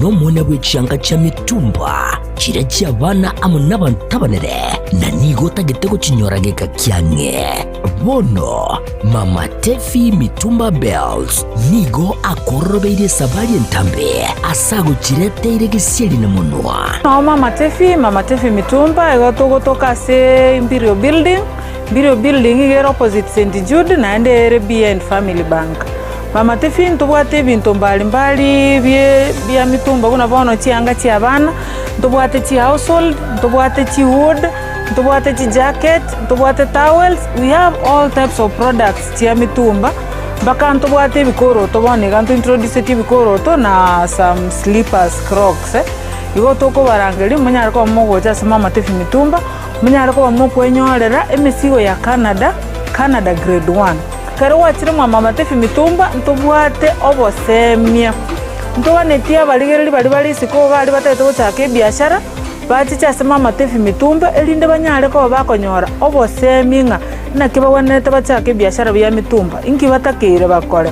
no mwana w'ekyanga kya mitumba kirekya abana amo n'abantu tabanere na nigo tagitego kinyorageka kyange bono Mama Tefi Mitumba Bells nigo akorobeire sabari entambe asago kireteire gisieri na munwa no Mama Tefi Mitumba egotogotoka se Imperial Building igero opposite St. Jude na ende BN Family Bank. Mama Tefi ntubwate bintu mbalimbali bya mitumba kuna bono chianga chi abana ntubwate chi household ntubwate chi wood ntubwate chi jacket ntubwate towels. We have all types of products chia mitumba baka ntubwate bikoro tobone gantu introduce ti bikoro to na some slippers crocs igo toko barangeli munyara ko mogocha se Mama Tefi Mitumba munyara ko mokwenyorera emisigo ya Canada grade 1 karo wachire Mama Tefi Mitumba ntubwate obosemia ntobanetia baligereri bali siko bali batete gochaka biashara bachicha se Mama Tefi Mitumba elinde banyare ko bakonyora oboseminga nakiba wanete bachaka biashara bya mitumba inki batakire bakore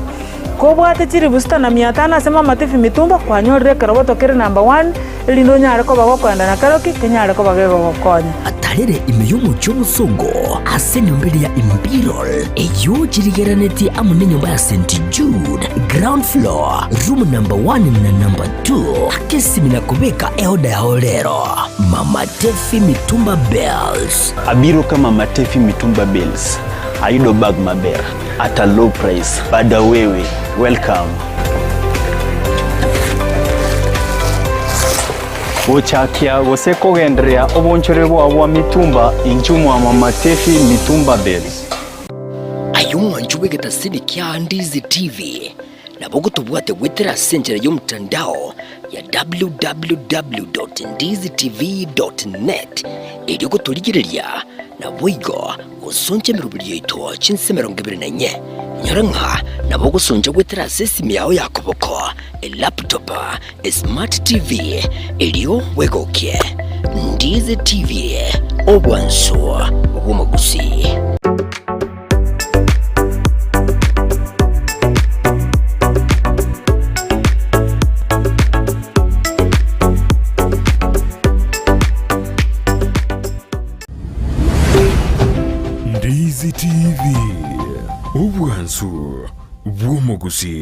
ko bwate chiri busta na 500 se Mama Tefi Mitumba kwanyorere karaboto kere number 1 elindo nyare ko bagokwenda na karoki kenyare ko bagego gokonya atarere imeyomo cy'omusongo ase nyombere ya Imperial eyo kirigeraneti amune nyumba ya St. Jude ground floor room number 1 na number 2 akesimina kubeka eoda ya olero Mama Tefi Mitumba Bells abiro kama Mama Tefi Mitumba Bells aido bag maber at a low price bada wewe welcome Ochakia goseko gendrea obonchore bwa mitumba inchumu wa Mama Tefi Mitumba Bells ayumwa njuwe getasini kya Ndizi TV na bogo tubwate wetera senjera y'omutandao ya www.ndizitv.net eri kutuligireria na bwigo gusonje mirubiri yito chinsemero 24 nyaranka na bogo sonje wetera sesimi yao yakoboko laptop smart TV eriyo wegokie Ndizi TV obwanso obumagusi Ndizi TV obwanso bwomugusi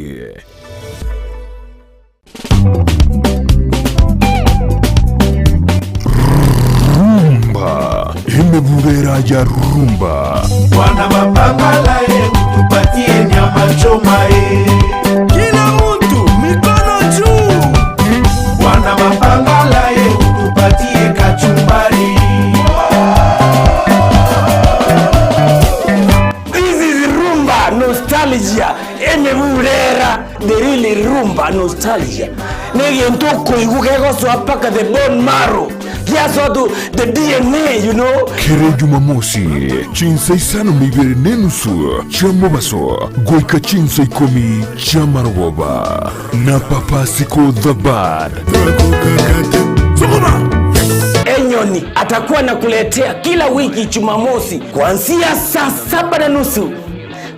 rumba imebubera ya rumba Wana mapangala tupatie nyama choma kila mtu mikono juu Wana mapangala tupatie kachumbari nostalgia emebulera the really rumba nostalgia nege ntoko igugego so apaka the bone marrow yes to the DNA you know kere Jumamosi chinsa isano mibere nenusu chamobaso goika chinsa ikomi chamaroba na papasiko the bad Enyoni atakuwa nakuletea kila wiki Jumamosi kuanzia saa 7:30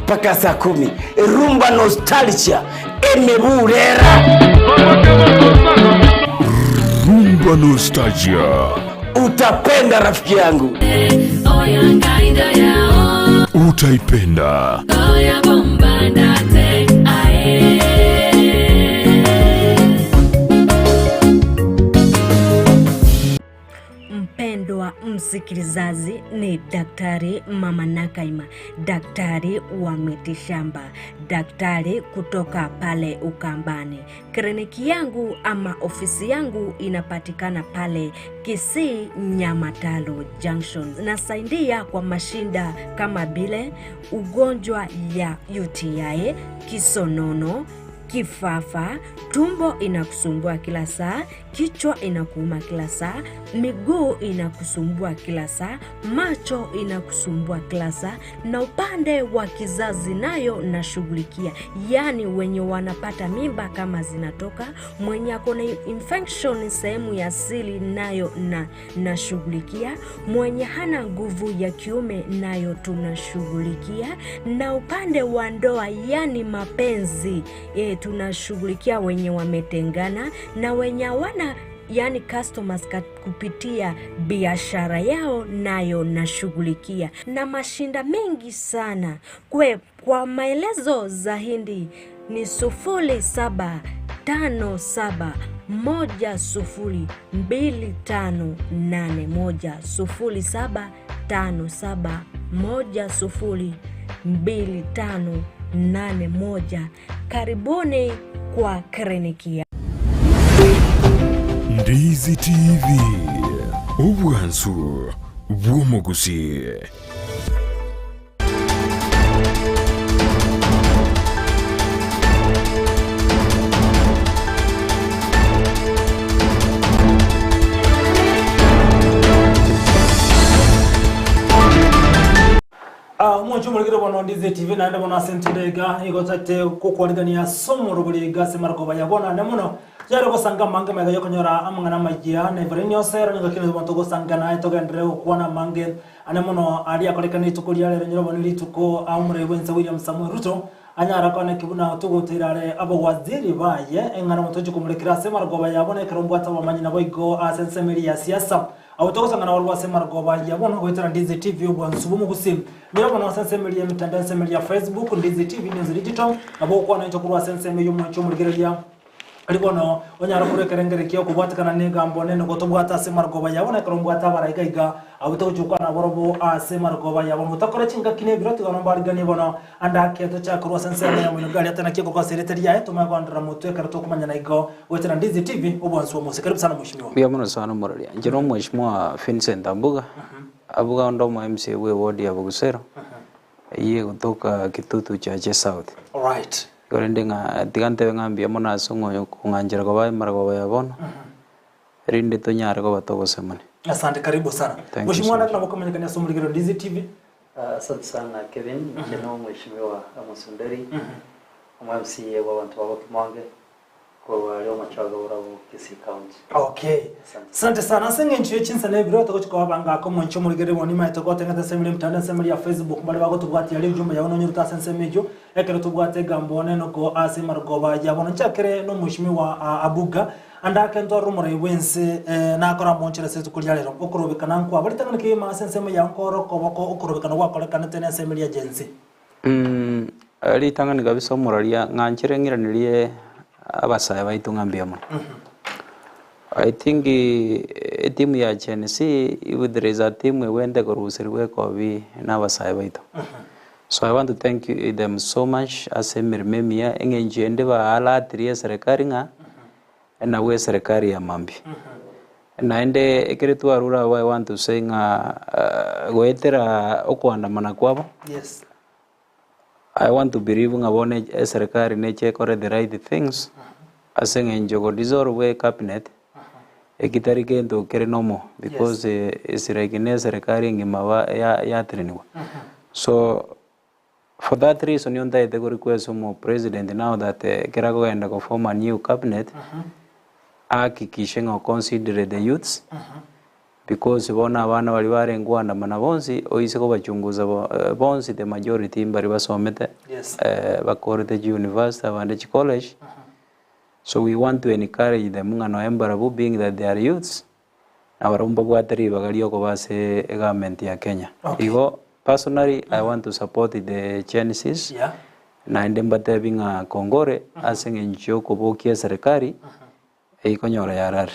mpaka saa 10 rumba nostalgia emebulera rumba nostalgia utapenda rafiki yangu utaipenda Mpendwa msikilizaji, ni Daktari Mama Nakaima, daktari wa mitishamba, daktari kutoka pale Ukambani. Kliniki yangu ama ofisi yangu inapatikana pale Kisii Nyamatalo Junction. Nasaidia kwa mashinda kama bile ugonjwa ya UTI, kisonono, kifafa, tumbo inakusumbua kila saa, kichwa inakuuma kila saa, miguu inakusumbua kila saa, macho inakusumbua kila saa, na upande wa kizazi nayo nashughulikia. Yani wenye wanapata mimba kama zinatoka, mwenye akona infection sehemu ya siri nayo nashughulikia, mwenye hana nguvu ya kiume nayo tunashughulikia, na upande wa ndoa yani mapenzi tunashughulikia wenye wametengana na wenye hawana yani customers kupitia biashara yao, nayo nashughulikia na mashinda mengi sana. Kwa maelezo zaidi ni 0757102581 0757102581. Karibuni kwa kliniki. Ndizi TV obwansu bw'omuguzi. Mwacho muligire bono Ndizi TV naenda bono asentidega igotate kukwarigania somo rubuliga semarako bayabona nemuno yaro gosanga mange mega yokonyora amangana magia na ivareni osera ngakine bonto gosanga na itogendere kuona mange anemuno ali akorekana itukuria rero nyoro bonili tuko amure wenza William Samuel Ruto anyara kone kibuna tugutirare abo waziri baye engana mutoje kumurekera semarako bayabona kerombwata bamanyi nabo igo asensemeri ya siasa autogosanga na walwa semarako bayabona gwetera Ndizi TV obwansubu mugusim niyo bono asensemeri ya mitandao semeri ya Facebook Ndizi TV News Digital abo kwa na itokurwa asensemeri yo mwacho muligereria alibono onyara kurekerengere kiyo kubwatikana negambo nene gotobwata semarako bayabona kerombwata baraiga abutogukana borobo semarako bayabona utakora chinga kine biroti gano barigani bono andake to chakurwa senseme ya munugali atana kiko kwa secretary ya tumagondera mutwe karato kumanya naigo wetera Ndizi TV obwansu mose karibu sana mheshimiwa bia muno sana muralia njiro mheshimiwa Vincent Ambuga abuga ndo mu MC we ward ya Bugusero iye kutoka Kitutu cha South. All right. Gorendenga tigante ngambia mona songo kunganjira kwa bae mara kwa yabona rinde to nyara kwa batogo semani. Asante, karibu sana mheshimiwa. Na tunapokumenyekania somo ligero Ndizi TV. Asante sana Kevin, njeno mheshimiwa Amos Nderi MMC wa watu wa Kimonge kwa leo machaga urabu Kisii County. Okay, asante sana. Senge nchiyo chinsa na biro tuko banga ko moncho muligere boni maito ko tengata semile mtanda semile ya Facebook bali bako tubwati ya lijumba ya ono nyuruta sensemejo ekero tubwate gambone no ko asimargo ba ya bono chakere no mheshimiwa Abuga andake ndo rumore wense na akora monchera setu kulya lero okurobekana nkwa bali tangana ke ma senseme ya nkoro ko bako okurobekana kwa kolekana tene semile ya jensi ali tangana kabisa muralia nganchire ngiranilie abasaya baitu ngambia mo. I think timu ya Chelsea if there is a team we went kurusirwe ko bi na abasaya baitu. So I want to thank them so much as emirmemia engenjende ba ala triya serikali nga na we serikali ya mambi. Na ende ekeretu arura I want to say nga goetera okuandamana kwabo. Yes. I want to believe nga bone serikali ne check the right things. Aseng enjogo dissolve cabinet. Ekitari kendo kere nomo because isiregine serikali ngima ya treniwa. So for that reason yonda ite go request mo president now that kera go enda go form a new cabinet. Hakikishe ngo consider the youths. Because bona abana bali barengwa na manabonzi oise ko bachunguza bonzi the majority bari basomete bakore the university and the college. So we want to encourage them ngano embarabu being that they are youths na barumba bwatari bagalio ko base government ya Kenya. Igo personally I want to support the Genesis na ndembate binga kongore asenge nchio ko bokia serikali ikonyora yarari.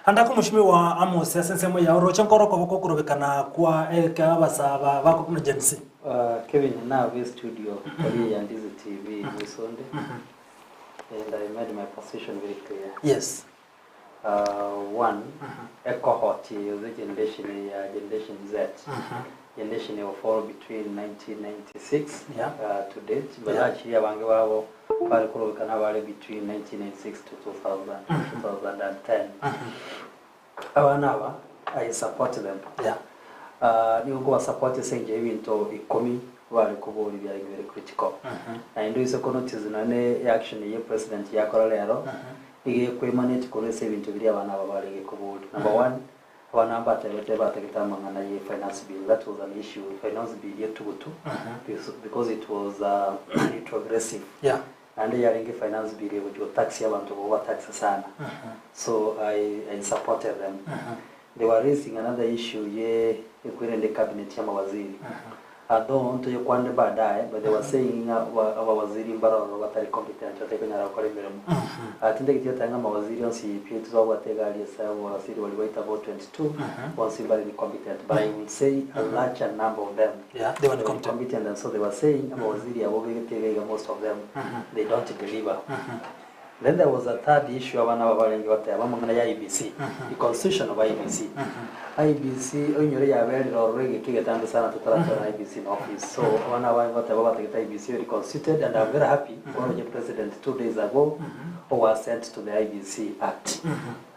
Andako mheshimiwa Amos sensemo ya orocha nkoro ko kurobekana kwa abasaba bako kuna jensi. Kevin na we studio kali ya Ndizi TV Sunday. And I made my position very clear. Yes. One, a cohort is the generation Z. Generation will fall between 1996 to date. But actually, Wangewabo, Palkoro Canavale between 1996 to 2010. Now, I support them. You go support the same into Ikomi. Wale kuburi bya very critical. Na ndo iso konotize nane action ye president yakora lero. Ige kwemanage kolese ibintu biri abana babalege kuburi. Number 1, abana batebete bategitama ngana ye finance bill. That was an issue. Finance bill yetu gutu because it was retrogressive. and yaringi finance bill which will tax abantu over tax sana. So I supported them. They were raising another issue ye ekwirende cabinet ya mawaziri. Although to yokwande baadaye, but they were saying abawaziri mbaroro batari competent batari nyara gukora imirimo. Atinde gitiyo tanga mawaziri onsi pia tuzabwatega ali sawa abawaziri wali wait about 22 onsi bari ni competent, but I would say a larger number of them they were competent, and so they were saying abawaziri abogegete most of them they don't deliver. Then there was a third issue abana babalengi bataya bamangana ya IBC, the constitution of IBC. IBC onyore yabere already kigetanda sana tutarata IBC in office. So abana bataya babategeta IBC reconstituted, and I'm very happy when the president 2 days ago was sent to the IBC Act.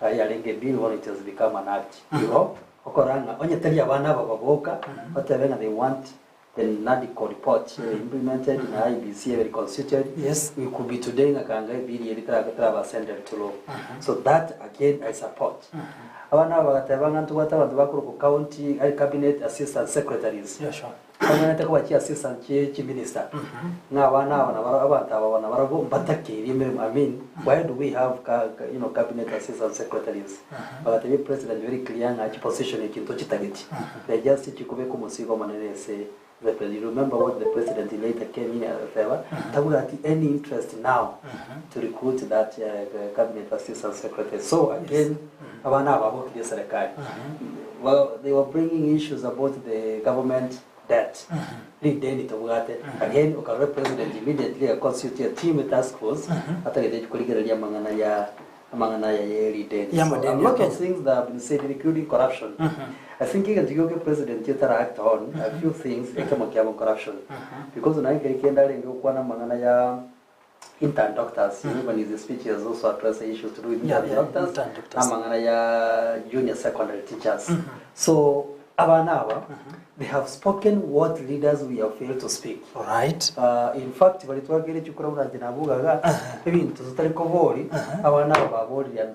Yalinge bill when it has become an act. Europe okoranga onye tali abana bababoka batabenga they want the NADICO report implemented in IBC reconstituted. Yes, we could be today in a Kangai bill was sent to law. So that again I support. Abana bagatebanga tuwata abantu bakuru ku county cabinet assistant secretaries. Yeah, sure. Abana tako bachi assistant chief minister. Na abana abana barago batake I mean, why do we have cabinet assistant secretaries? Bagatabe president very clear na position ikinto chitageti. They just chikube ku musigo manene say you remember what the president later came in at any interest now to recruit that cabinet assistant secretary. So again, well, they were bringing issues about the government debt. Again, the president immediately constituted a team task force after the a lot of things that have been said, including corruption. I think the Ethiopia president act on a few things corruption. Because when I get intern doctors, even his speech has also addressed the issues to do with intern doctors, junior secondary teachers. So, they have spoken what leaders we have failed to speak. Right. In fact, and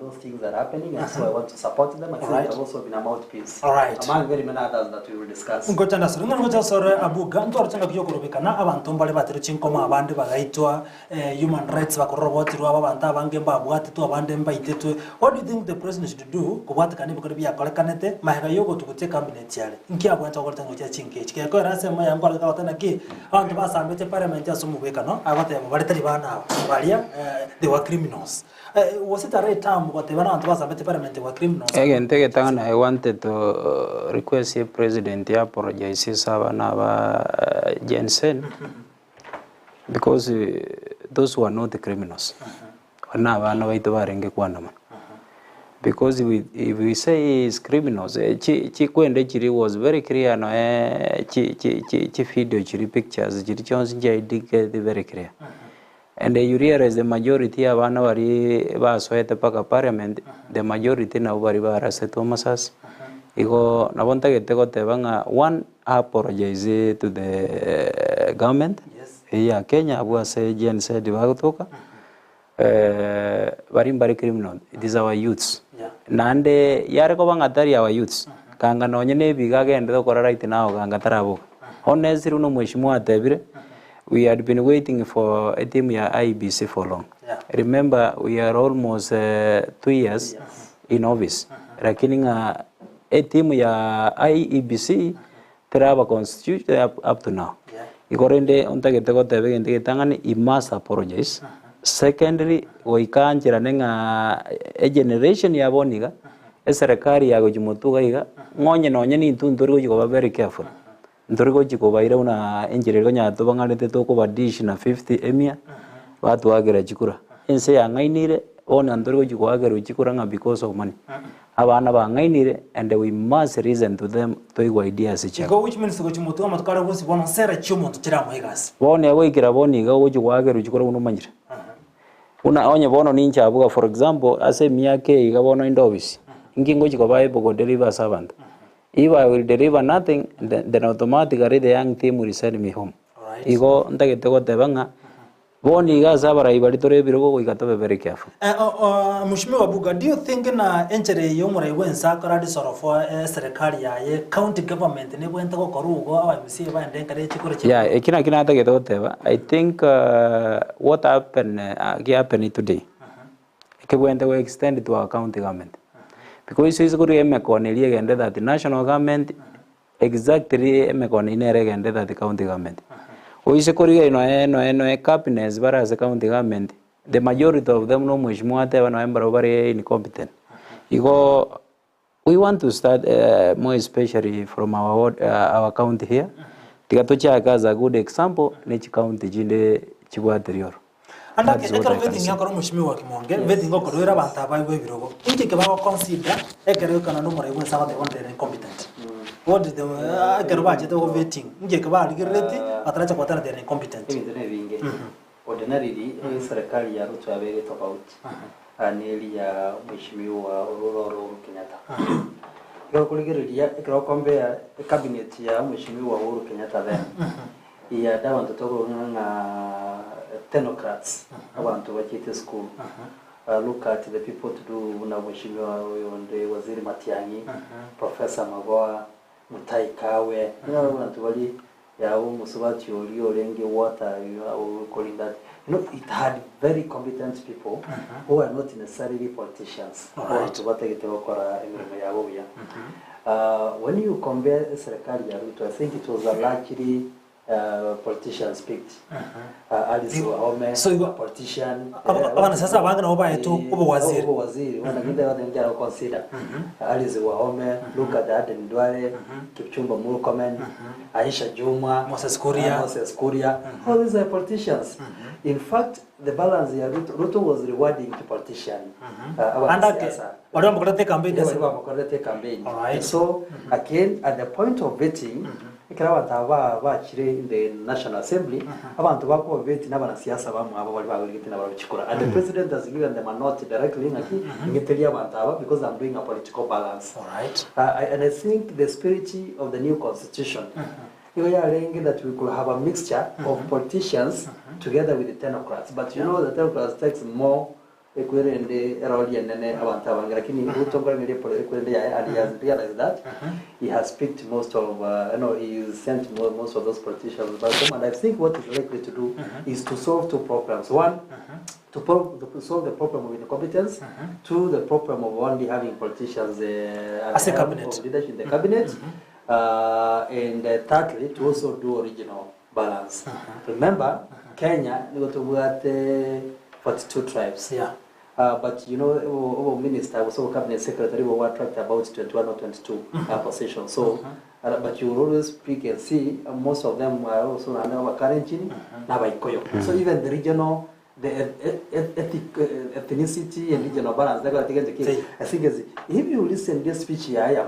those things are happening, and so I want to support them. I think they have also been a mouthpiece. Right. Among very many others that we will discuss. Human rights what do you think the president should do? They were criminals. Was it a right time what they were not parliament they were criminals? Again, I wanted to request the president to apologize to Jensen because those who are not the criminals. Because if we say is criminals, Chikwende was very clear, no, video, pictures, very clear. And you realize the majority of our parliament, the majority now are Thomasas. One, apologize to the government. Yeah, Kenya was a Jen said, very criminal. It is our youths. Nande yareko bangatari our youths. Kanga nonyene bigaga and the right now Gangatarabo. Honestly, no Mheshimiwa Tebire. We had been waiting for a team ya IBC for long. Remember, we are almost 2 years in office. Reckoning a team ya IEBC Teraba constitution up to now. Ikorende ontagetego tebe and tangani he must apologize. Secondly, we can't a generation ya boniga, a serikali ya gojimutuga iga, ngonye nonyeni tunturgo you very careful. Nturgo jiko baira una injire gonya to bangalete to ko badish na 50 emia, watu agera jikura. Inse ya ngainire, on nturgo jiko agera jikura because of money. Abana ba ngainire, and we must reason to them to go ideas each other. Which means gojimutuga matukara busi bona sera chumo tuchira mwegas. Bone awekira boniga ujiko agera jikura unumanjira. Una onye bono ninja abuga, for example, ase miyake igabono indobisi. Ingingo jiko bae bogo deliver servant. If I will deliver nothing, then automatically the young team will send me home. Igo ntagetego tebanga boni gaza barai bari tore biro goika to be very careful. Mheshimiwa Buga, do you think na enjere yo murai wensa karadi sorofo serikali ya county government ne bwenta ko korugo aba MC ba nden kare chikore chikore? Yeah, ekina kina ta geto teba. I think what happened today. Ke bwenta we extend to our county government. Because is go re me konelie gende that the national government exactly me konine gende that the county government. Oise koriga no cabinet bara as a county government. The majority of them no mheshimiwa te wana member very incompetent. Iko we want to start more especially from our county here. Tikatocha as a good example nechi county jinde chibwaterior. Anda ekero vetting yakoro mheshimiwa Kimonge vetting okorera banta baigwe birogo. Inki ke ba consider ekero kana no murai wensa bate one incompetent. What did the ekero ba jete vetting nge ke ba ligireti ataracha kwatara they incompetent. Ordinarily serikali ya Ruto abere tofauti aneli ya mheshimiwa Uhuru Kenyatta. Kwa kuligiria ekero kombea cabinet ya mheshimiwa Uhuru Kenyatta then ya dawa ntoto na technocrats abantu bakite school. Look at the people to do na mheshimiwa onde waziri Matiang'i, Professor Magoha, Mutai Kawe, abantu bali ya musubati olenge water, calling that. You know, it had very competent people who are not necessarily politicians. When you compare serikali ya Ruto, I think it was a largely politicians picked. Alice Wahome, so you politician. Abana sasa banga na oba etu obo waziri. Obo waziri. Wana kinda watu njara consider. Alice Wahome, look at that and Duale, Kipchumba Murkomen, Aisha Juma, Moses Kuria. All these are politicians. In fact, the balance here, Ruto was rewarding the politician. Campaign. Alright. So again, at the point of vetting, in the National Assembly, and the president has given them a note directly because I'm doing a political balance. All right. And I think the spirit of the new constitution, we are saying that we could have a mixture of politicians together with the technocrats. But you know, the technocrats takes more. He has realized that he has picked most of, he sent most of those politicians back home. And I think what he's likely to do is to solve two problems. One, to solve the problem of incompetence. Two, the problem of only having politicians as a cabinet, leadership in the cabinet. And thirdly, to also do regional balance. Remember, Kenya, we got 42 tribes. Yeah. But you know, our minister, also cabinet secretary, we were tracked about 21 or 22 positions. So, but you will always pick and see, most of them are also now Karenjin, now. So even the regional, the ethnicity and regional balance, I think if you listen to this speech here,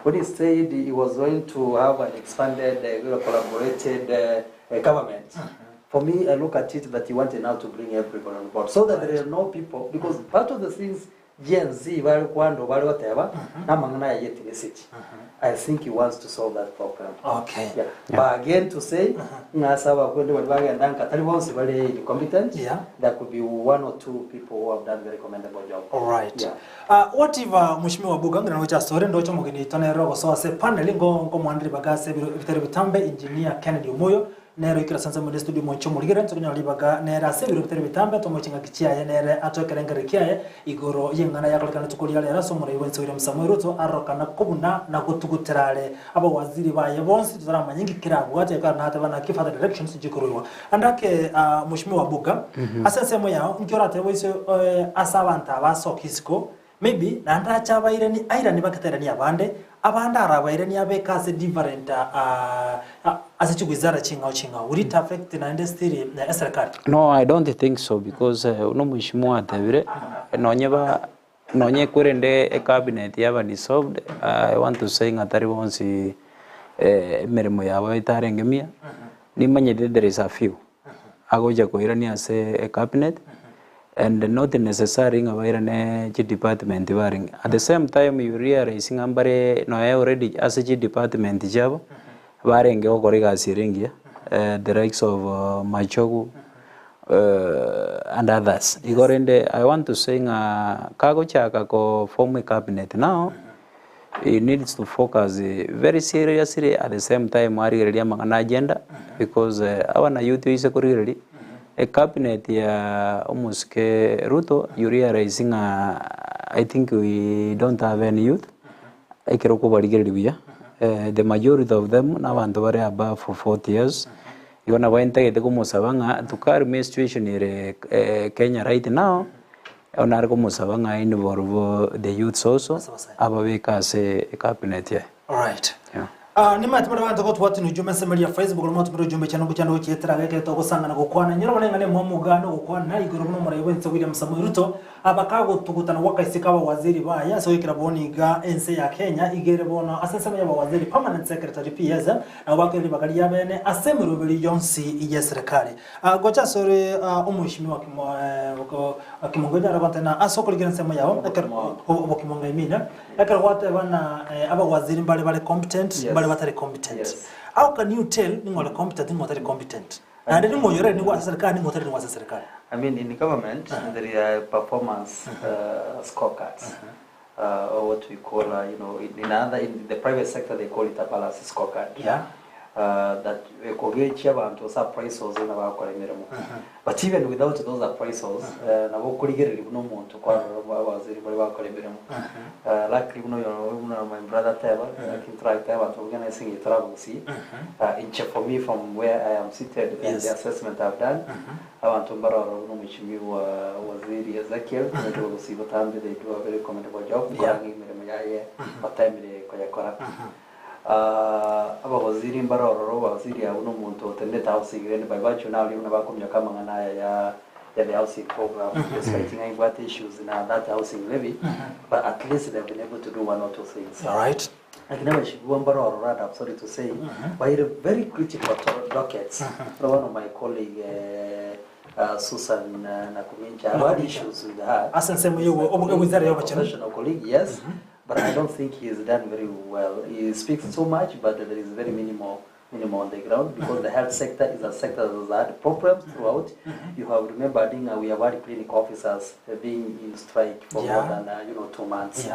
when he said he was going to have an expanded, collaborated government. For me, I look at it that he wanted now to bring everybody on board so that there are no people, because part of the things Gen Z, whatever, I think he wants to solve that problem. Okay. Yeah. But again, to say, competent, there could be one or two people who have done very commendable job. All right. Yeah. What if Mheshimiwa Buga ngina ngocha story ndo chomo gini tonero so ase panel ngo mwandri bagase bitare bitambe engineer Kennedy Omoyo nero ikira sanza mu studio mo chomo ligera ntunya libaga nera se bitare bitambe to mo chinga kichiaye nere atokere ngere kiaye igoro yengana yakolekana tukolia lera so muri wense William Samuel Ruto arokana kubuna na gutuguterale abo waziri baye bonsi tuzarama nyingi kirabu ate kana hata bana kifata directions jikuruwa andake Mheshimiwa Buga asensemo yao nkiora te wese asabanta basokisiko maybe nanda chabaire ni aira ni bakatera ni abande arabaire ni abekase different asechugwizara chinga would it affect na industry na serikali? No, I don't think so, because no mheshimiwa atebire nonye kurende a cabinet yaba ni solved. I want to say ngatari bonsi merimo yaba itarengemia ni manye there is a few agoja koirani as a cabinet and not necessary ngabairane chi department waring. At the same time you realize ngambare no already as a department jabo barenge okoriga siringia the likes of Machogu and others. Igorende, I want to say kago chaka ko form a cabinet now. It needs to focus very seriously at the same time ari mangana agenda because our youth is a cabinet ya almost ke Ruto you realizing I think we don't have any youth. The majority of them now and were above for 40 years. You wanna went to carry situation in Kenya right now. Onargo musabanga involve the youths also. Abaweka as a cabinet. Yeah. All right. Yeah. Ni matimira bantu ko twati nujume semeli ya Facebook no matimira jume cyane gucyano cyetera gake to gusangana gukwana nyiro bonengane mu mugano gukwana igoro no murayi wense William Samuel Ruto abakago tugutana wakaisika wa waziri baya so ikira boniga ense ya Kenya igere bona asensema ya waziri permanent secretary PS na bakiri bakari yabene asemero bili yonsi ya serikali gocha sore umushimi wa kimongoja rabantana asokuligena sema yao obokimonga imina akara wate bana aba waziri bale competent batari competent. Yes. How can you tell ningola competent ningola competent? And then ningola ni wa serikali ningola ni wa serikali. I mean in the government there are performance scorecards. Or what we call in the private sector they call it a balance scorecard. Yeah. That kogechi abantu appraisals na bakoremeremo. But even without those appraisals na bokurigere no muntu kwa waziri bali bakoremeremo. Luckily my brother Teva I can try Teva to organizing a travel see for me from where I am seated and the assessment I've done. I want to borrow no mchimi waziri Ezekiel they will see what time they do a very commendable job going what time they koyakora. Aba waziri mbaroro waziri ya uno muntu tendeta housing by virtue now liuna bakumya kama ngana ya the housing program is fighting what issues in that housing levy but at least they've been able to do one or two things. All right. I can never should mbaroro rather I'm sorry to say by the very critical dockets one of my colleague Susan Nakumincha had issues with her asensema yo wizara professional colleague yes. But I don't think he has done very well. He speaks so much, but there is very minimal on the ground because the health sector is a sector that has had problems throughout. You have remembered we have had clinic officers being in strike for more than 2 months,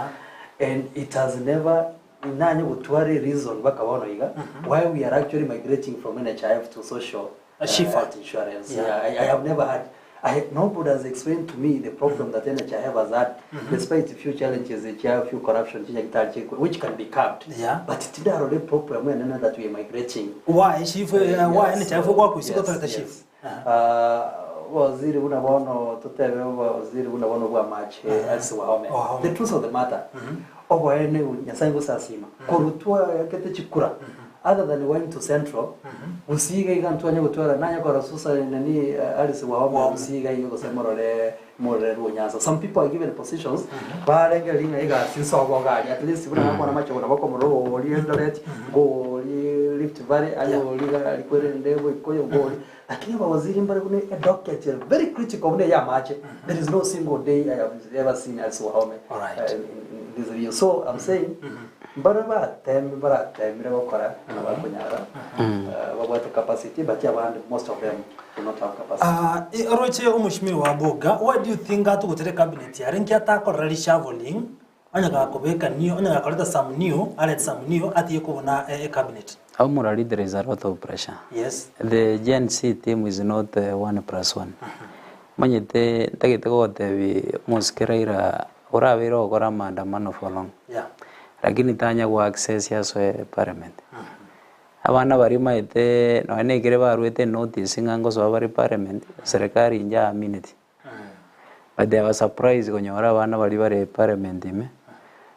and it has never reason why we are actually migrating from NHIF to social health insurance. I have never had. Nobody has explained to me the problem that NHIF has had, despite a few challenges, a few corruption, which can be capped. Yeah. But it's not a problem that we are migrating. Why NHIF work with the chief? Waziri unabono tutewe waziri unabono bwa match as wahome. The truth of the matter. Obo ene nyasango sasima. Korutwa kete chikura. Other than going to Central, usiga igantwanya gutwara nanya kwa rasusa nani Alice wahome usiga iyo gosemorore more runyaza. Some people are given positions barenge linga iga sinsogo gari at least buna nakona macho bona bako muro oli Eldoret go Rift Valley ayo liga likwere ndewe ikoyo go lakini waziri mbare kune a docket very critical ne ya match. There is no single day I have ever seen Alice wahome in this video. So I'm saying bara temire bakora n'abakonyara babwate capacity but most of them do not have capacity. Roche umushimi wa boga what do you think atu gutere cabinet ya renki atakora reshuffling anyaga kubeka niyo anyaga koleta some new ati yekubona a cabinet. How morally there is a lot of pressure. Yes. The Gen Z team is not 1+1. Manyete tagete gote bi muskeraira oraviro okora maandamano for long. Yeah. Lakini tanya ku access ya so parliament. Abana bari maite no ene kire baruete notice ngango so bari parliament serikali nja minute. But they were surprised konyora abana bari parliament ime.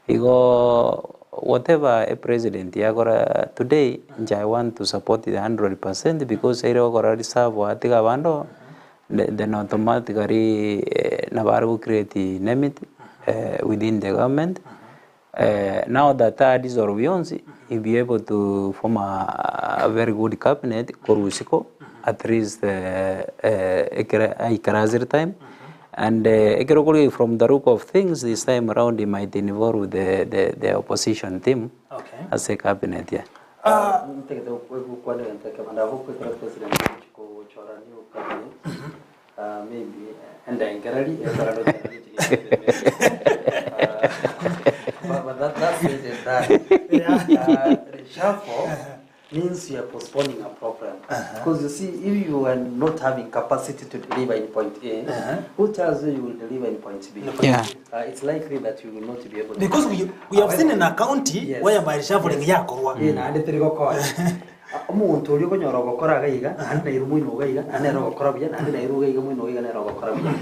Igo whatever a president yakora today nja I want to support it 100% because ere okora reserve atiga bando then automatically nabaru create enmity within the government. Now that dissolve Beyonce, he'll be able to form a very good cabinet, Korusiko, at least Ikarazer time. And from the look of things, this time around, he might involve the opposition team as a cabinet. Yeah. maybe and then gallery but that's it that reshuffle means you are postponing a problem because you see if you are not having capacity to deliver in point A who tells you will deliver in point B? It's likely that you will not be able to because we have seen in a county where by reshuffling yakorwa and the go umuntu uri kunyora gukora gaiga andi na irumu ino gaiga andi na gukora bya andi na irumu gaiga mu ino gaiga na gukora bya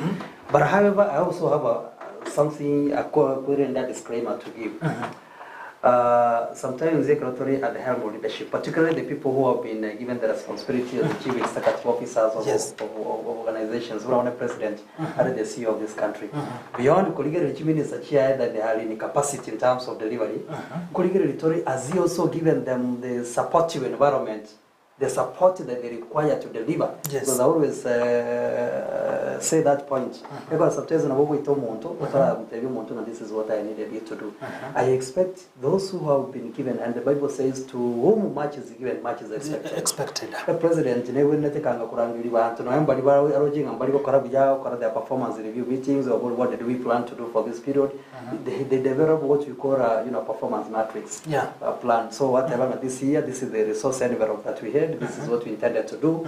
but however I also have something a coherent disclaimer to give. Sometimes the secretary at the helm of leadership, particularly the people who have been given the responsibility of the chief executive officers of organizations, around the president, and the CEO of this country. Beyond collegial regime is such that they are in capacity in terms of delivery. Collegial authority has he also given them the supportive environment, the support that they require to deliver. Because I always say that point. Because sometimes this is what I needed you to do. I expect those who have been given, and the Bible says to whom much is given, much is expected. The president, their performance review meetings or what did we plan to do for this period. They develop what we call performance matrix plan. So whatever this year, this is the resource envelope that we had. This is what we intended to do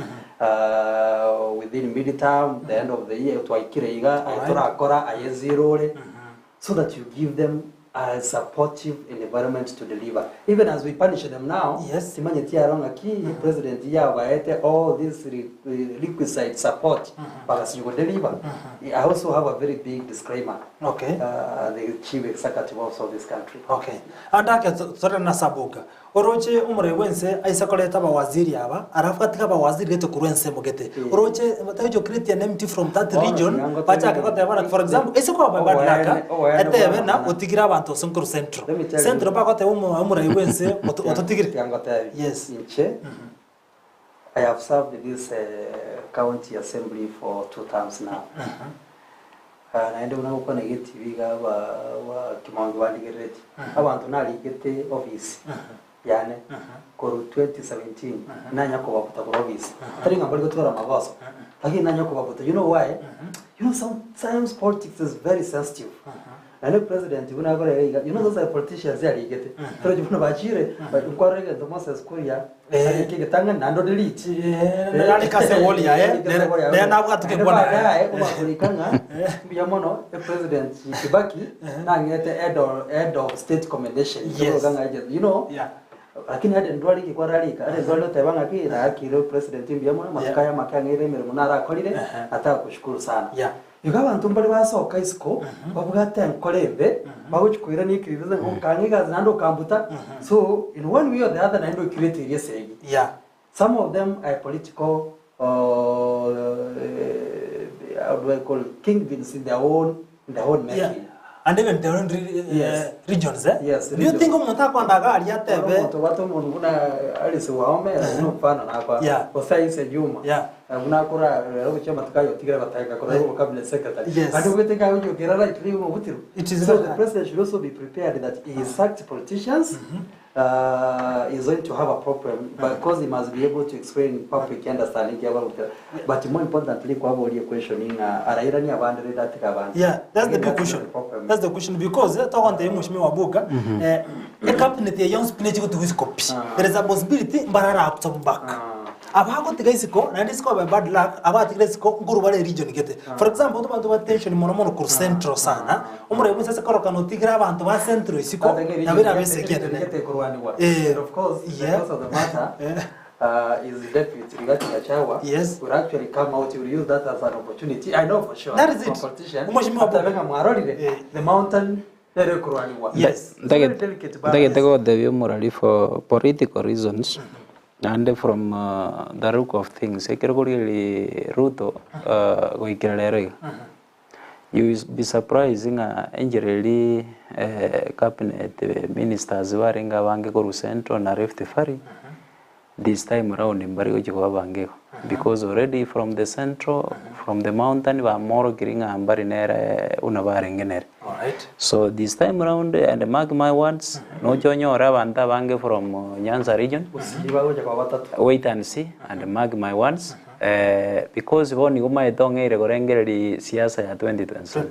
within mid-term, the end of the year, so that you give them a supportive environment to deliver. Even as we punish them now, President all this requisite support, but you will deliver. I also have a very big disclaimer. The chief executive of this country. Oroche umre wense aisa koleta ba waziri aba arafatika ba waziri geto kurense mogete oroche matajo create an empty from that region pacha akakota bana for example ese ko ba badlaka etebe na otigira abantu sonkuru centro ba kote umre wense ototigira yes inche I have served this county assembly for 2 terms now. Naende unakona TV ga wa kimangi wandigereti abantu naligete office yani koru 2017 nanya ko baputa ko office tari ngambali gutwara amabaso lakini nanya ko baputa you know why you know sometimes politics is very sensitive and the president you know those are politicians there ligete pero jibuna bachire ukorege the Moses Kuria alike tanga nando delete nani kase woli ya na bwatuke bwana kuma kulikanga biyamono the president Kibaki na ngete head of state commendation you know lakini hadi ndwali kwa ralika hadi ndwali tabanga kira akiro president biyamono makaya makangire mere munara akolire ata kushukuru sana Yugawa ntumbali basoka isiko babugata nkolembe baguchikwira nikiriza ukanyiga nando kambuta so in one way or the other nando create yesegi some of them are political how do I call kingpins in their own making and even their own regions yes do you think umuntu akondaga ali atebe watu muna alisi waome no pana napa osaise Juma unakora ukichama tukayo tigera bataka kora cabinet secretary and we think how you get right leave mutiru so the president should also be prepared that he sacked politicians is going to have a problem because he must be able to explain public understanding but more importantly kwa abo questioning araira ni abandere that kabandi that's the big question because tawante mushimiwa buga a cabinet ya young spinach go to his copy there is a possibility mbarara up to back abago tigaisiko na ndisiko by bad luck abatigaisiko nguru bale region gete for example abantu ba tension mono ku central sana umure mu sasa koroka no tigira abantu ba central isiko nabira bese gete kurwani wa of course because of the matter is the deputy Rigathi Gachagua will actually come out, he will use that as an opportunity. I know for sure. That is it. Competition. The mountain. Yes. They go the morally for political reasons. And from the root of things, Ruto you will be surprising injury cabinet ministers wearing a Wangeko Central and Rift Valley. This time around in Barigo because already from the central, from the mountain, we are more getting a barinere unabaringener. So this time around, and mark my words, no Jonyo Ravanta Bange from Nyanza region. Wait and see, and mark my words. because boni gomaetong'eire korengereri siasa ya 2027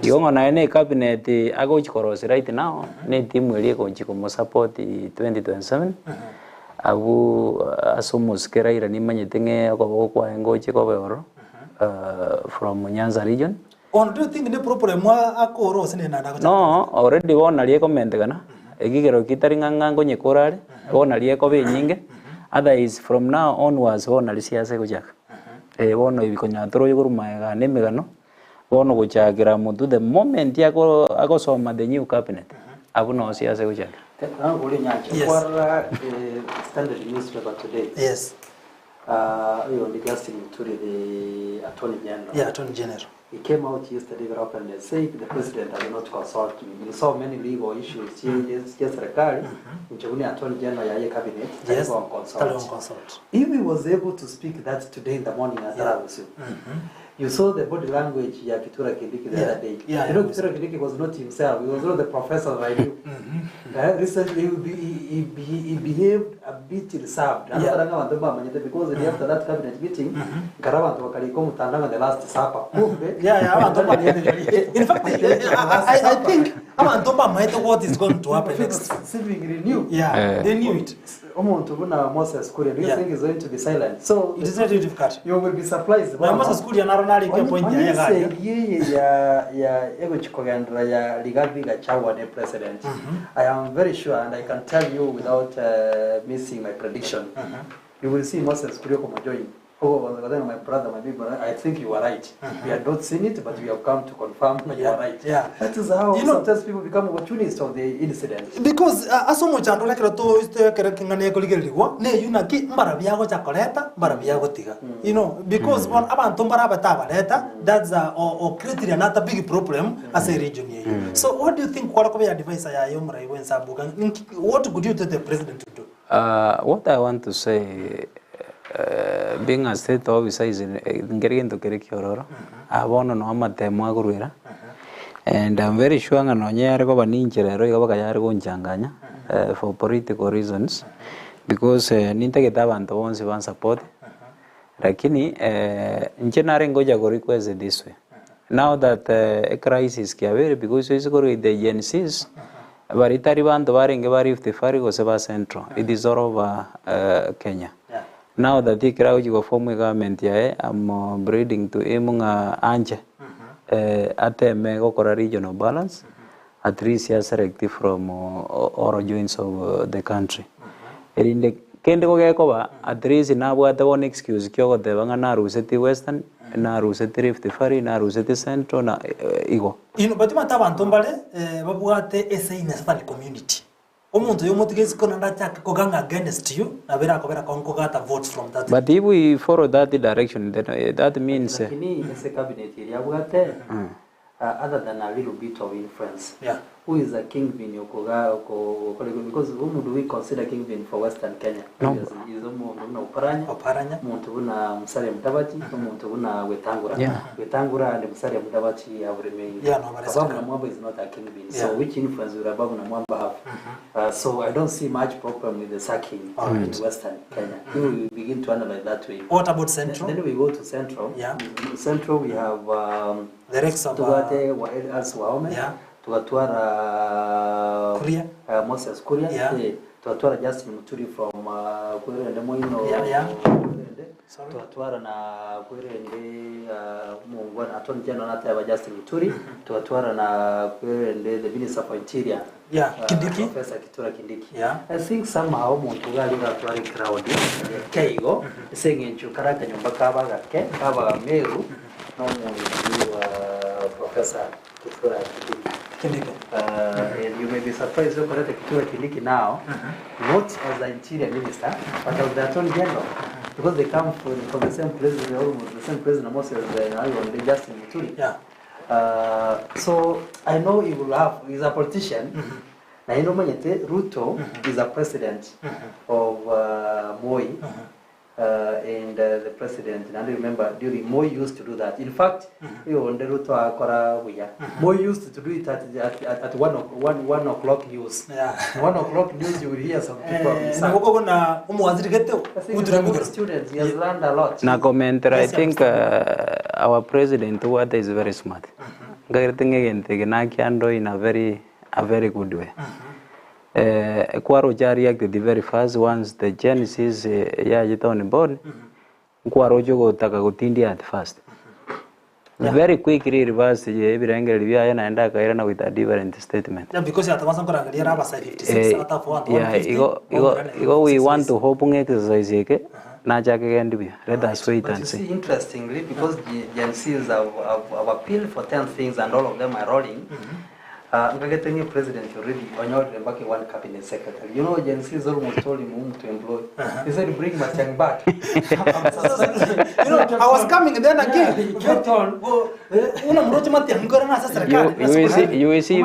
igo naene cabinet agochi korosi right now ne timu eri egochi komosupport 2027 abu asomosikera ira nimanyete ng'e okobo kwae ngochi kobeoro from Nyanza region. On do you think the problem akoro sine na na? No, already bona lie comment kana. Egigero kitari ngango nyekorare, bona lie ko benyinge. Otherwise from now onwards bona lisiase kujaka. Bona ibikonya toro yuguruma ga nemegano. Bona kuchagira mutu the moment yako soma the new cabinet. Abuno siase kujaka. Kwa standard newspaper today. Yes. You only just to the Attorney General. Yeah, Attorney General. He came out yesterday very open and said the president has not consulted me. He saw many legal issues. Yes, regard. Including Attorney General ya cabinet. Yes. Consult. If he was able to speak that today in the morning at Arabusu, you saw the body language ya Kithure Kindiki the other day. Yeah, you know, Kithure Kindiki was not himself. He was not the professor I knew. Recently, he behaved a bit reserved. Because after that cabinet meeting, Garavanto Wakalikomu Tandanga the last supper. In fact, I think Amantoba might know what is going to happen next. Seemingly new. Yeah, they knew it. Moses Kuria, do you think he's going to be silent? So it is not difficult. You will be surprised. Moses Kuria naronali kwa point ya ego chikogandra ya Rigathi Gachagua the president. I am very sure and I can tell you without missing my prediction. You will see Moses Kuria join. Oh, my brother, my big brother, I think you are right. We have not seen it, but we have come to confirm that you are right. Yeah. That is how sometimes people become opportunists of the incident. Because aso mo chando lekera to kera kingane koligeriwa ne yuna ki mbara biago chakoleta mbara biago tiga. You know, because on abantu mbara batabaleta, that's or creating another big problem as a region here. So what do you think kwa kwa advice ya yomra iwensa buga? What could you tell the president to do? What I want to say, being a state officer is getting to Kirikiororo. I want to know Matemaguera. And I'm very sure I'm going to for political reasons. Because Nintagetavan to once one support. Lakini, in general, go request it this way. Now that a crisis is because it's going to the GNCs. But it arrived to if the ferry was about central. It is all over Kenya. Now that the crowd you form government, I'm breeding to Emunga Anje at a mega regional balance, at least selected from all joints of the country. In the Kendo at least now what the one excuse Kyogo de Vanganaru City Western, Naru City Rift Ferry, Naru City Central, Ego. You know, but Matavantombale, Babuate essay in a community. Omuntu yomutigezi kona ndachaka koganga against you na vera konkogata votes from that. But if we follow that direction, then that means lakini ese cabinet area bwate other than a little bit of influence. Yeah. Who is a kingpin yokoga because whom do we consider kingpin for Western Kenya? No. Is Oparanya. Muntu buna Musalia Mudavadi, muntu buna Wetangura. Wetangura and Musalia Mudavadi have remained. Yeah, no, Ababu Namwamba is not a kingpin. So which influence will Ababu Namwamba have? So I don't see much problem with the sacking in Western Kenya. We will begin to analyze that way. What about Central? Then we go to Central. Yeah. Central we have the Rex of Waume. Yeah. Tugatwara Kuria. Moses Kuria. Yeah. Tugatwara Justin Muturi from Kwere and Moino. Yeah. Tugatwara na Kwere and Mungwana Attorney General Nataba Justin Muturi. Tugatwara na Kwere and the Minister for Interior. Yeah. Kindiki. Professor Kithure Kindiki. Yeah. I think somehow Muntugali gatwari crowd. Keigo saying in Chukaraka nyumba kabaga ke kabaga Meru no Professor Kithure Kindiki. And you may be surprised to correct Kithure Kindiki now, not as the Interior Minister, but as the Attorney General, because they come from the same president, almost the same president, most of the Justin Muturi. Yeah. So I know he will have. He's a politician. Na Ruto is a president of Moi. and the president, and I remember during Moi used to do that. In fact, Moi used to do it at 1 o'clock news. Yeah. 1 o'clock news, you will hear some people. Students, he has learned a lot. Na comment, I think our president what is very smart. In a very good way. Kwaro reacted the very first once the Genesis on board. Kwaro jogo taka kutindi at first. Very quickly reversed every angle and with a different statement. Yeah, because at once I'm 56 we want to hope exercise let us wait and see. Interestingly, because Gen Zs have appealed for 10 things and all of them are rolling. Getting president already on your one cabinet secretary. You know, Gen Z almost told him whom to employ. He said, bring Matiang back. You know, I was coming then again. You will see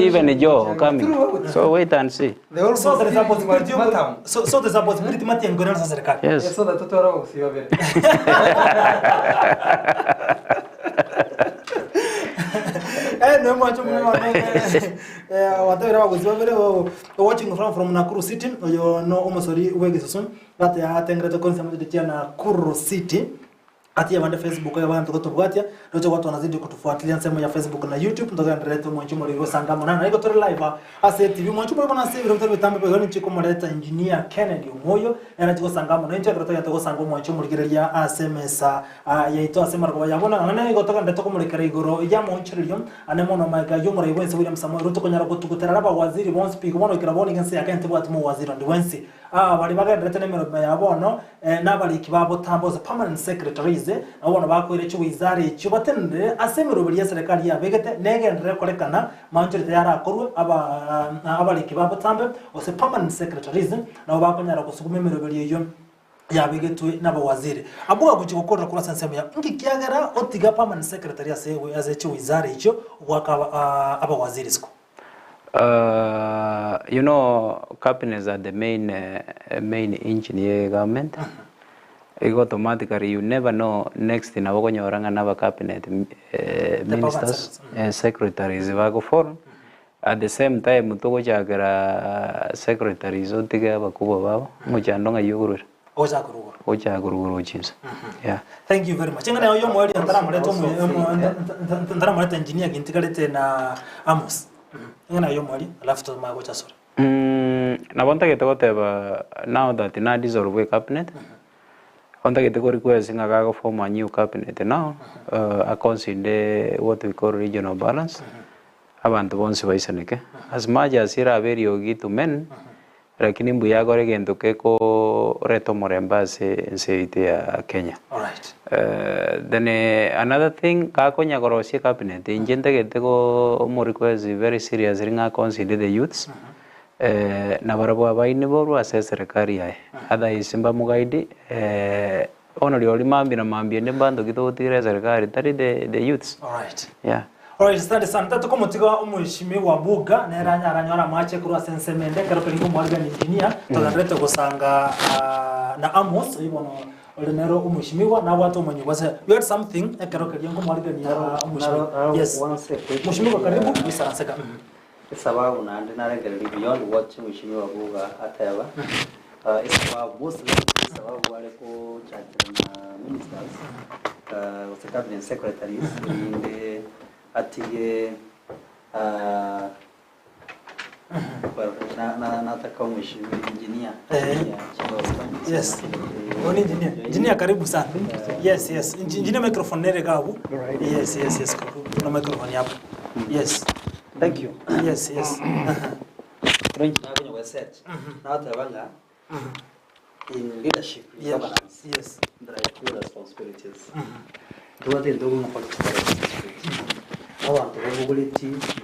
even a Joe coming. So wait and see. They also there is a possibility. So there's a possibility Matiang Gorana Saserka. Yes. So that Totoro see over. Watching from Nakuru City, you know almost that they are attending the concert of Nakuru City. Atia wande Facebook ya wantu kutubwatia ndio watu wanazidi kutufuatilia sehemu ya Facebook na YouTube ndio ndio mwanchumo leo sangama na iko tore live ase TV mwanchumo bwana sasa ndio bitambe pe gani chiko moderator engineer Kennedy Moyo na ndio sangama na ndio ndio sangama mwanchumo likirelia asemesa yaito asema kwa yabona na iko toka ndio kumulekera igoro ya mwanchurio anemo no maika yo muri wense William Samoei Ruto konyara kutukutera raba waziri won speak wono kiraboni ngense yakente bwati mu waziri ndi wense bali bagendete nemero yabono nabali kibabo tamboza permanent secretaries abona bakwire cyo wizare cyo batende asemero buri ya serikali ya begete negendere korekana manchurite yarakorwe abali kibabo tambe ose permanent secretaries nabo bakonyara gusuguma emero buri yo yabegetwe n'abawaziri abuga kugikora kura sensemo ya ngikiagara otiga permanent secretary asewe azecho wizare cyo wakaba abawaziri siko. You know, cabinets are the main engineer government. Automatically, you never know next in another cabinet ministers and secretaries wako form. At the same time, mutogo jagara secretaries otiga bakuba babo mujandonga yuguru. Oja guru jeans. Yeah. Thank you very much. Ngana yo mwali ndara mwali engineer gintikalete na Amos. Ngana yo mwali alafu to mago chasora. Nabonta ketogoteba now that na dissolve cabinet. Onta ketego requesting agago form a new cabinet now. Consider what we call regional balance. Abantu bonse baisanike. As much as ira very yogi to men. Lakini mbuya gore gento keko reto morembase enseite ya Kenya. All right. Then another thing kakonya gorosi cabinet injente getego mo request very serious ringa consider the youths. Na barabo abaini boru assess serikali yae. Ada isimba mugaidi onori oli mambi na mambi ne bando kitotire serikali tari the youths. All right. Yeah. Alright, stadi sana. Tatu kwa mutiga umuheshimiwa Buga na nyara mache kurwa sensemende karo pelingo mwaliga ni engineer tukanreto kusanga na Amos ibono olenero umuheshimiwa na watu mwenye wase you had something karo pelingo mwaliga ni umuheshimiwa. Yes. Mheshimiwa karibu bisa seka. Sababu na narengelea beyond what mheshimiwa Buga ataba. Sababu mostly sababu wale ko chakira na ministers was cabinet secretaries in the atige nataka mheshimiwa engineer. Yes. Oni engineer karibu sana. Yes. Engineer microphone nere gabu. Yes. Kuna microphone hapo. Yes. Thank you. Yes. Thank you kwenye website. Na tabanga in leadership, governance. Yes. There are two responsibilities. Tuwate ndogo na political responsibility.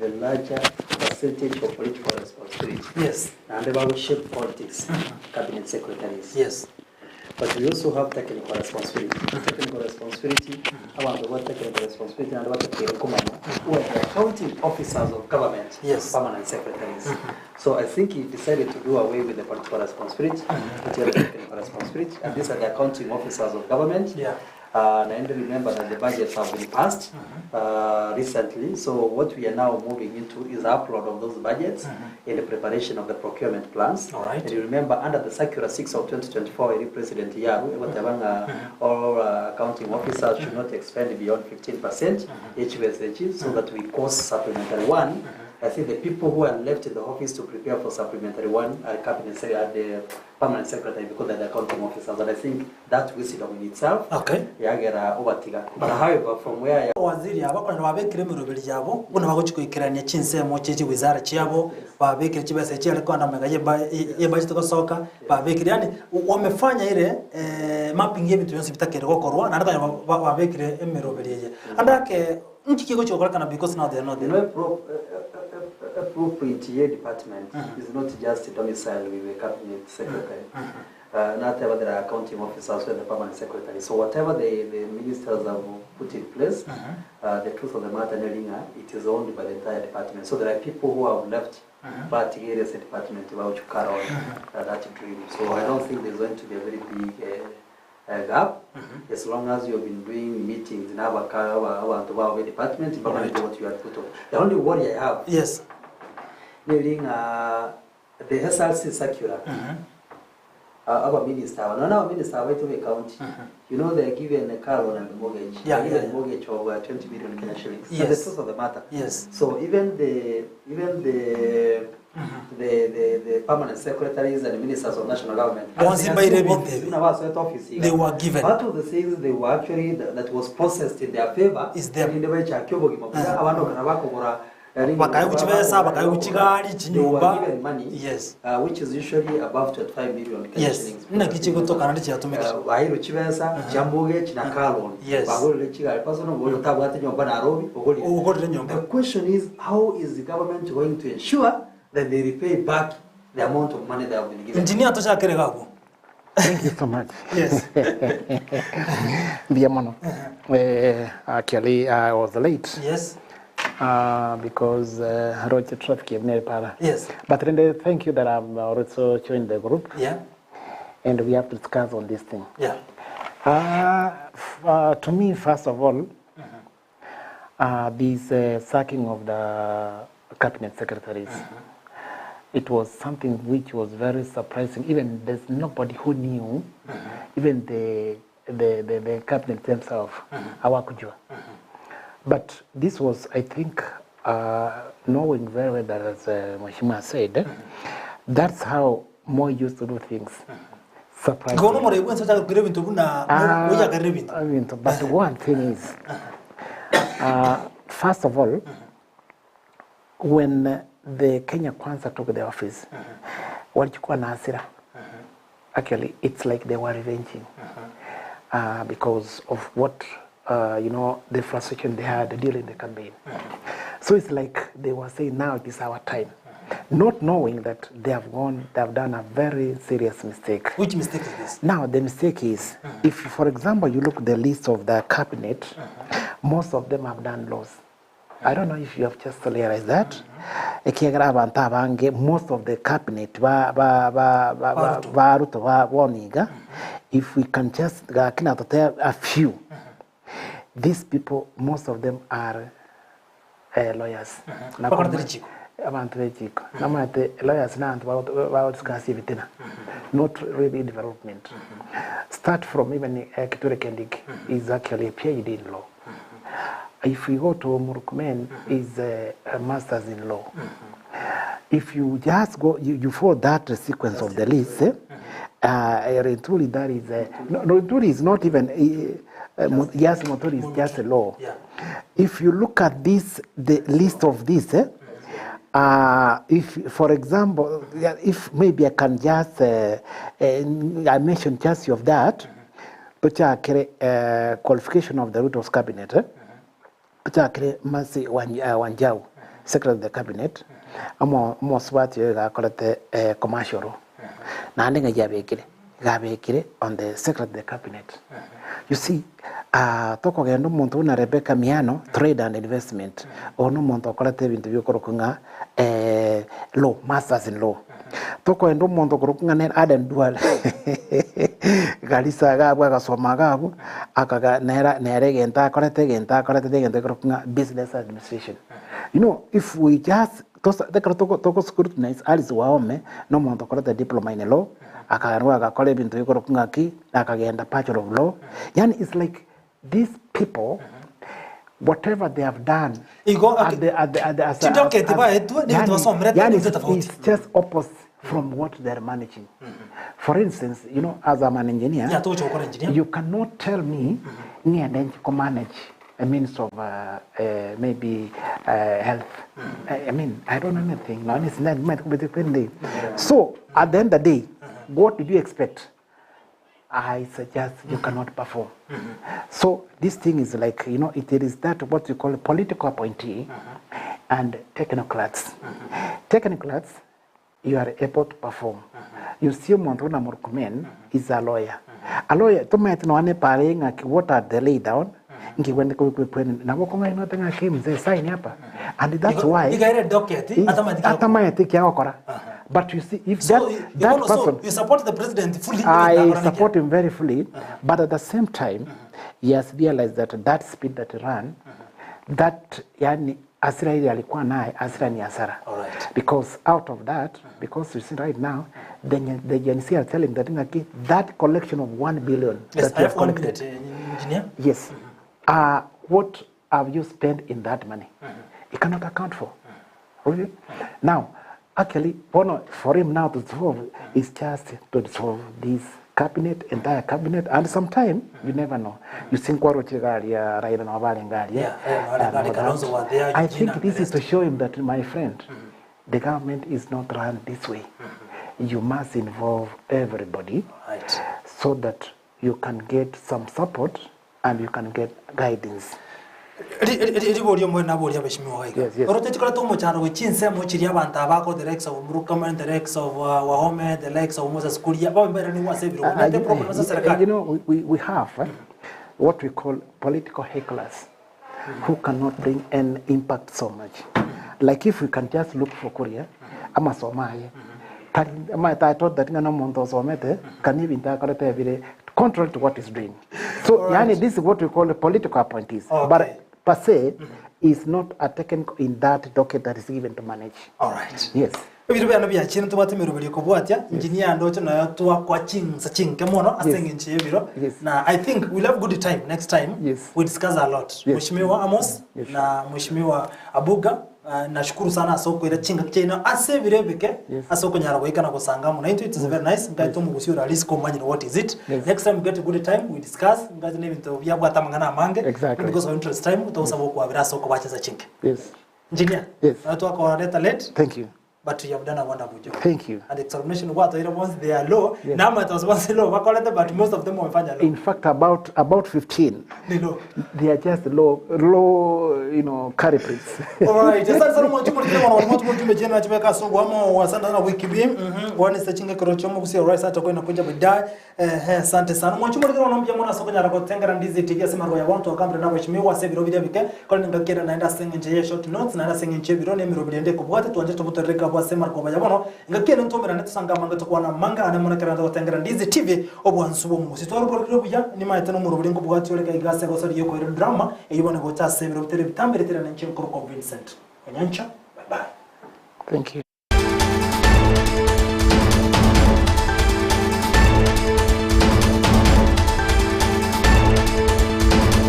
The larger percentage of political responsibility. Yes. And they will shape politics. Cabinet secretaries. Yes. but we also have technical responsibility. Technical responsibility, about what technical responsibility and what technical who are the accounting officers of government, permanent secretaries. So I think he decided to do away with the political responsibility, which are the technical responsibility, and these are the accounting officers of government. And remember that the budgets have been passed recently. So what we are now moving into is the upload of those budgets in the preparation of the procurement plans. All right. And you remember under the Circular 6 of 2024, President Yaru, all accounting officers should not expend beyond 15% HVSH, so that we cost supplementary one. I think the people who are left in the office to prepare for supplementary one are cabinet the permanent secretary, because they're the accounting officers. And I think that wisdom in itself. Okay. But however, from where I waziri abakorana babekire mu rubiri yabo buna baguchikirania chinsemo chechi wizara chiabo babekire chibese chile kwanda magaye budget gosoka babekire yani wamefanya ile mapping y'ibintu byose bitakere gokorwa na ndaka babekire emirobiri ye andake nchi kigo cyokorakana because now they are not there. Blueprint here department is not just domicile with the cabinet secretary. Not ever there are accounting officers with the permanent secretary. So whatever the ministers have put in place, the truth of the matter, it is owned by the entire department. So there are people who have left party areas of the department to carry on that dream. So I don't think there's going to be a very big gap, as long as you've been doing meetings in our department, what you have put on. The only worry I have, during the SRC circular, our minister, our minister went to the county. You know, they're given a car loan and a mortgage. They're given a mortgage of 20 billion Kenya shillings. That's the truth of the matter. So even the permanent secretaries and ministers of national government, they were given. Part of the things they were actually that was processed in their favor is them. In the way they were given money, which is usually above 25 million shillings. The question is, how is the government going to ensure that they repay back the amount of money they have been given? Thank you so much. Yes. Actually, I was late. Yes. Because road traffic is near Para. Yes. But then thank you that I'm also joined the group. Yeah. And we have to discuss on this thing. Yeah. To me, first of all, this sacking of the cabinet secretaries, it was something which was very surprising. Even there's nobody who knew, even the cabinet themselves, hawakujua. But this was, I think, knowing very well that, as Mheshimiwa said, that's how Moi used to do things. Surprising. But one thing is, first of all, when the Kenya Kwanza took the office, walichukua na hasira. Actually, it's like they were revenging because of what the frustration they had during the campaign. So it's like they were saying, now it is our time. Not knowing that they have done a very serious mistake. Which mistake is this? Now, the mistake is, if, for example, you look at the list of the cabinet, most of them have done laws. I don't know if you have just realized that. Most of the cabinet, if we can just a few, these people, most of them are lawyers. Lawyers not really development. Start from even Kithure Kindiki is actually a PhD in law. If we go to Murkomen, is a master's in law. If you just go, you follow that sequence of the list. Truly, that is Rentuli is not even. Yes, Motori is just a law. If you look at this, the list of this, if, for example, if maybe I can just, I mentioned just of that, qualification of the root of cabinet, Masi Wanjau, Secretary of the Cabinet, most what you call it commercial. Nanding a jabekiri. gabekire on the secretary of the cabinet. You see, toko gendo muntu na Rebecca Miano, trade and investment. Ono muntu akorete bintu byokorokunga law, masters in law. Toko endo muntu korokunga ne Aden Dual. Galisa gabwa gasoma gabu akaga nere genta korete korokunga business administration. You know, if we just toko scrutinize Alice Waome no muntu akorete diploma in law. Akagarwa agakora bintu bikorokunga ki akagenda bachelor of law. Yani it's like these people, whatever they have done, it's just opposite from what they're managing. For instance, you know, as I'm an engineer, you cannot tell me manage a means of maybe health. I mean, I don't know anything. No, it's not depending. So at the end of the day, what did you expect? I suggest you cannot perform. So this thing is like, you know, it is that what you call a political appointee and technocrats. Technocrats, you are able to perform. You see, Montana Murkumen is a lawyer. A lawyer, to me, what are they laid down? And that's why. But you see, if that person, you support the president fully. I support him very fully, but at the same time, he has realized that speed that he ran, that yani asira ile alikuwa naye asira ni hasara. Because out of that, because you see right now, the GNC are telling that collection of 1 billion that you have collected. Engineer? Yes. What have you spent in that money? You cannot account for. Really? Now, actually, for him now to solve is just to solve this cabinet, entire cabinet, and sometime you never know. You think I think this is to show him that, my friend, the government is not run this way. You must involve everybody so that you can get some support and you can get guidance. Yes, yes. The likes of Murukaman, the likes of Wahome, the likes of Moses Kuria. You know, we have what we call political hecklers who cannot bring an impact so much. Like if we can just look for Korea, ama Somalia. I thought that can even contrary to what is doing. So, this is what we call a political appointees. But per se, is not a technical in that docket that is given to manage. All right. Yes. Engineer Now, I think we'll have good time next time. Yes. We discuss a lot. Mheshimiwa Amos na Mheshimiwa Abuga. Nashukuru sana asoko ira chinga kchena ase birebeke asoko nyaragweka na kusanga mu 90 it is very nice ngaito mu gusura list komanya what is it. Next time we get a good time we discuss ngazi nebintu byabwata mangana mange because of interest time utawusaba kwa bira asoko bachaza chinga. Yes. Engineer. Yes. Watu wako wanaleta late. Thank you. But you have done a wonderful job. Thank you. And the examination what once they are low, now it was once low, but most of them were low. In fact, about 15. They are just low, you know, carry plates. All right. One is the chinga korochomo kusi rice hata kwa inakuja baadaye. Asante sana. Mwachumo ndio wanaambia mwana soko nyara kotenga ndizi TV sema roya want to come na mheshimiwa ase biro bidabike kwa ngakera naenda sengenje short notes naenda sengenje biro ne miro bidende kubwate tuanje tubutereka kwa sema kwa bayabono ngakera ntomera netusanga manga to kwana manga ana mwana kera kotenga ndizi TV obwansubo musi twaro biro buya ni maite no muro bidende kubwate oleka igase go sori yoko drama eyibone go ta se biro bitambere tera nanchi ko Vincent Onyancha. Bye bye. Thank you.